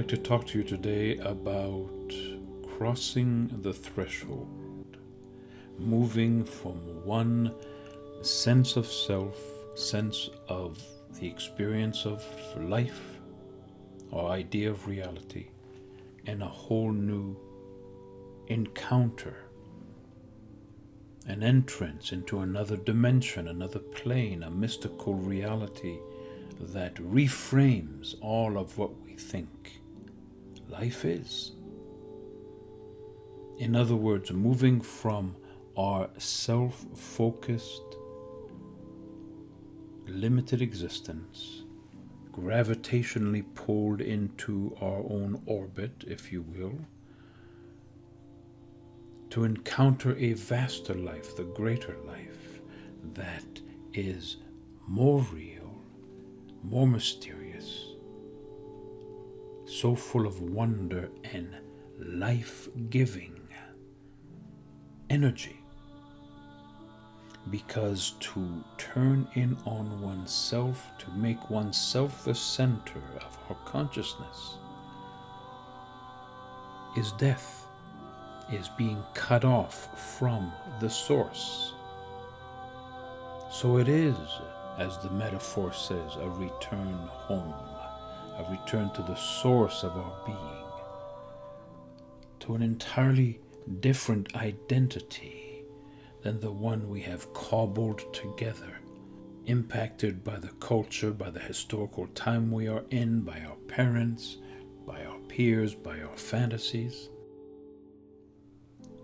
like to talk to you today about crossing the threshold, moving from one sense of self, sense of the experience of life or idea of reality, and a whole new encounter, an entrance into another dimension, another plane, a mystical reality that reframes all of what we think life is. In other words, moving from our self-focused, limited existence, gravitationally pulled into our own orbit, if you will, to encounter a vaster life, the greater life, that is more real, more mysterious, so full of wonder and life-giving energy. Because to turn in on oneself, to make oneself the center of our consciousness, is death, is being cut off from the source. So it is, as the metaphor says, a return home, a return to the source of our being, to an entirely different identity than the one we have cobbled together, impacted by the culture, by the historical time we are in, by our parents, by our peers, by our fantasies,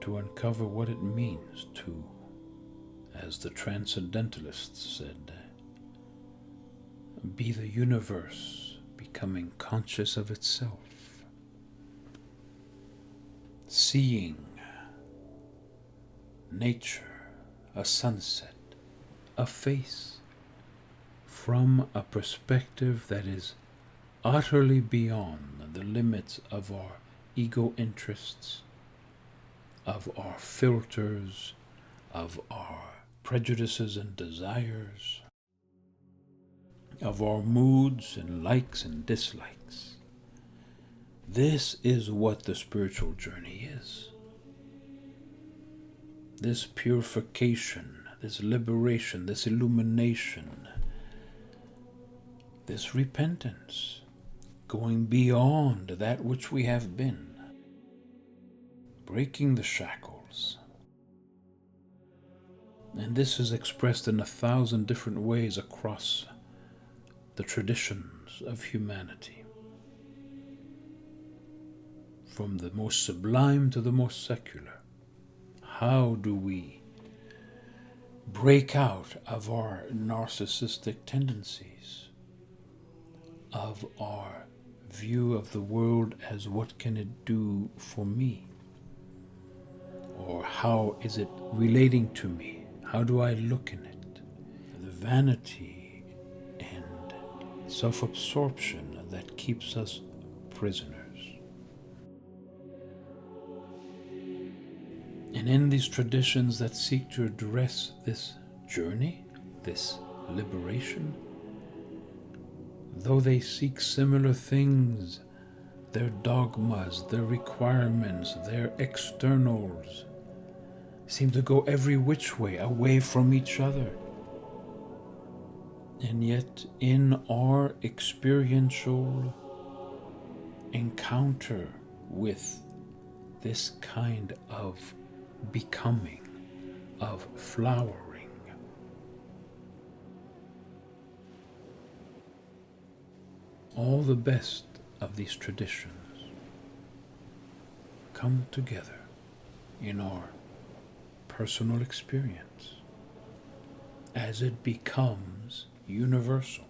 to uncover what it means to, as the transcendentalists said, be the universe becoming conscious of itself, seeing nature, a sunset, a face, from a perspective that is utterly beyond the limits of our ego interests, of our filters, of our prejudices and desires, of our moods and likes and dislikes. This is what the spiritual journey is. This purification, this liberation, this illumination, this repentance, going beyond that which we have been, breaking the shackles. And this is expressed in 1,000 different ways across the traditions of humanity, from the most sublime to the most secular. How do we break out of our narcissistic tendencies, of our view of the world as what can it do for me? Or how is it relating to me? How do I look in it? The vanity and self-absorption that keeps us prisoners. And in these traditions that seek to address this journey, this liberation, though they seek similar things, their dogmas, their requirements, their externals seem to go every which way, away from each other. And yet, in our experiential encounter with this kind of becoming, of flowering, all the best of these traditions come together in our personal experience as it becomes universal.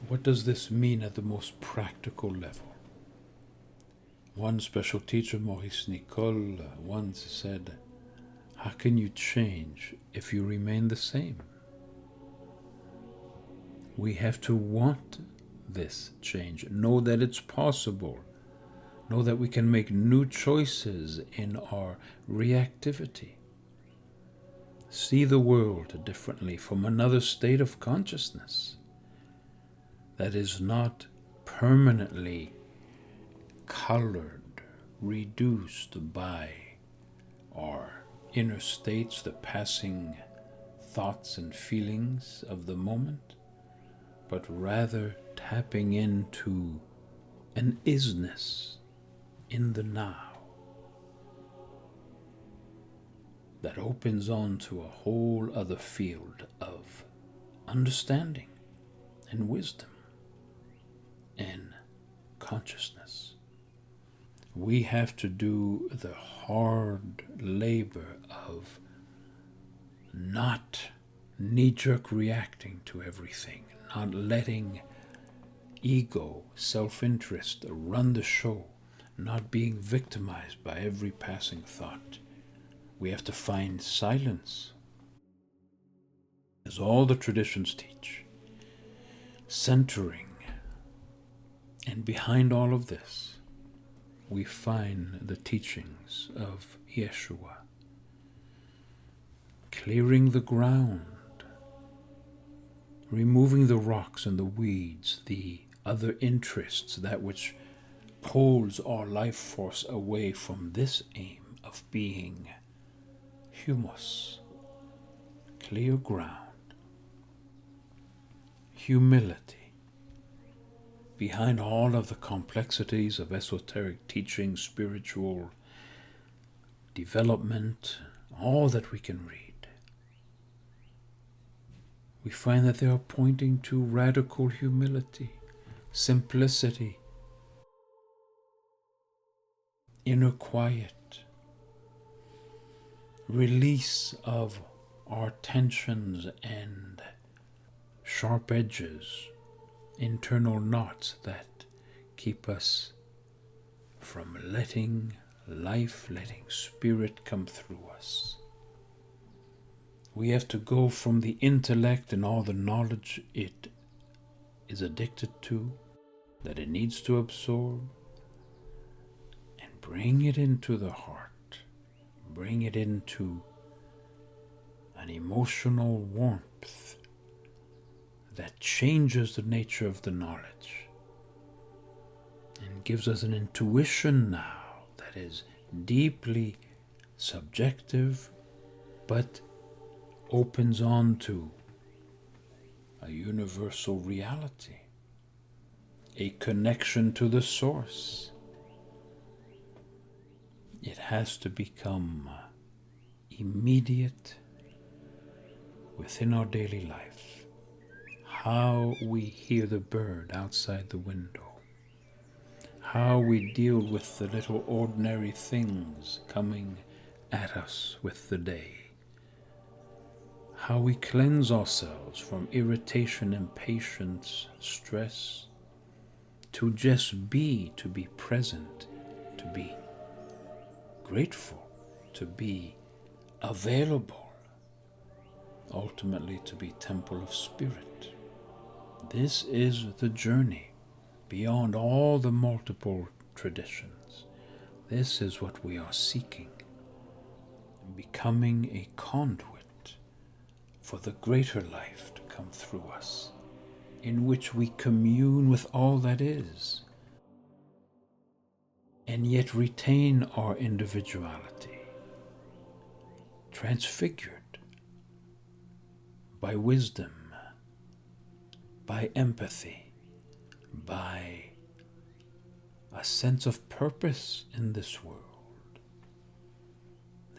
What does this mean at the most practical level? One special teacher, Maurice Nicole, once said, "How can you change if you remain the same?" We have to want this change, know that it's possible, know that we can make new choices in our reactivity, see the world differently from another state of consciousness, that is not permanently colored, reduced by our inner states, the passing thoughts and feelings of the moment, but rather tapping into an isness in the now that opens on to a whole other field of understanding and wisdom and consciousness. We have to do the hard labor of not knee-jerk reacting to everything, not letting ego, self-interest run the show, not being victimized by every passing thought. We have to find silence, as all the traditions teach, centering. And behind all of this, we find the teachings of Yeshua, clearing the ground, removing the rocks and the weeds, the other interests, that which pulls our life force away from this aim of being humus, clear ground, humility. Behind all of the complexities of esoteric teaching, spiritual development, all that we can read, we find that they are pointing to radical humility, simplicity, inner quiet, release of our tensions and sharp edges, internal knots that keep us from letting life, letting spirit come through us. We have to go from the intellect and all the knowledge it is addicted to, that it needs to absorb, and bring it into the heart, bring it into an emotional warmth that changes the nature of the knowledge and gives us an intuition now that is deeply subjective but opens on to a universal reality, a connection to the source. It has to become immediate within our daily life. How we hear the bird outside the window, how we deal with the little ordinary things coming at us with the day, how we cleanse ourselves from irritation, impatience, stress, to just be, to be present, to be grateful, to be available, ultimately to be temple of spirit. This is the journey beyond all the multiple traditions. This is what we are seeking, becoming a conduit for the greater life to come through us, in which we commune with all that is, and yet retain our individuality, transfigured by wisdom, by empathy, by a sense of purpose in this world.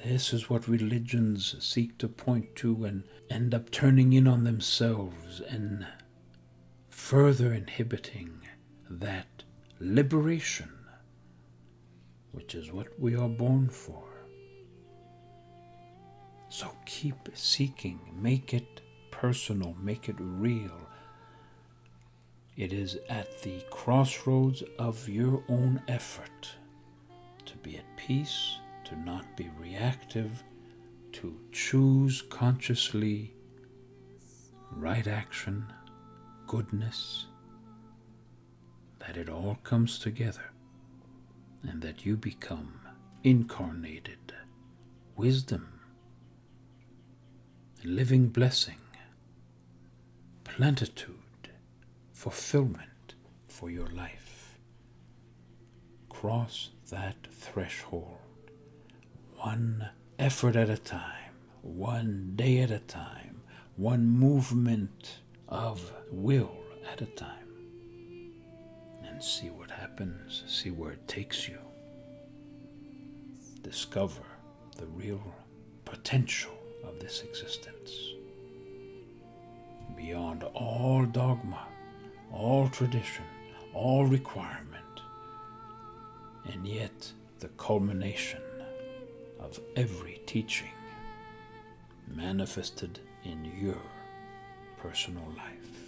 This is what religions seek to point to and end up turning in on themselves and further inhibiting that liberation, which is what we are born for. So keep seeking, make it personal, make it real. It is at the crossroads of your own effort to be at peace, to not be reactive, to choose consciously right action, goodness, that it all comes together and that you become incarnated wisdom, living blessing, plenitude, fulfillment for your life. Cross that threshold, one effort at a time, one day at a time, one movement of will at a time, and see what happens, see where it takes you. Discover the real potential of this existence. Beyond all dogma, all tradition, all requirement, and yet the culmination of every teaching manifested in your personal life.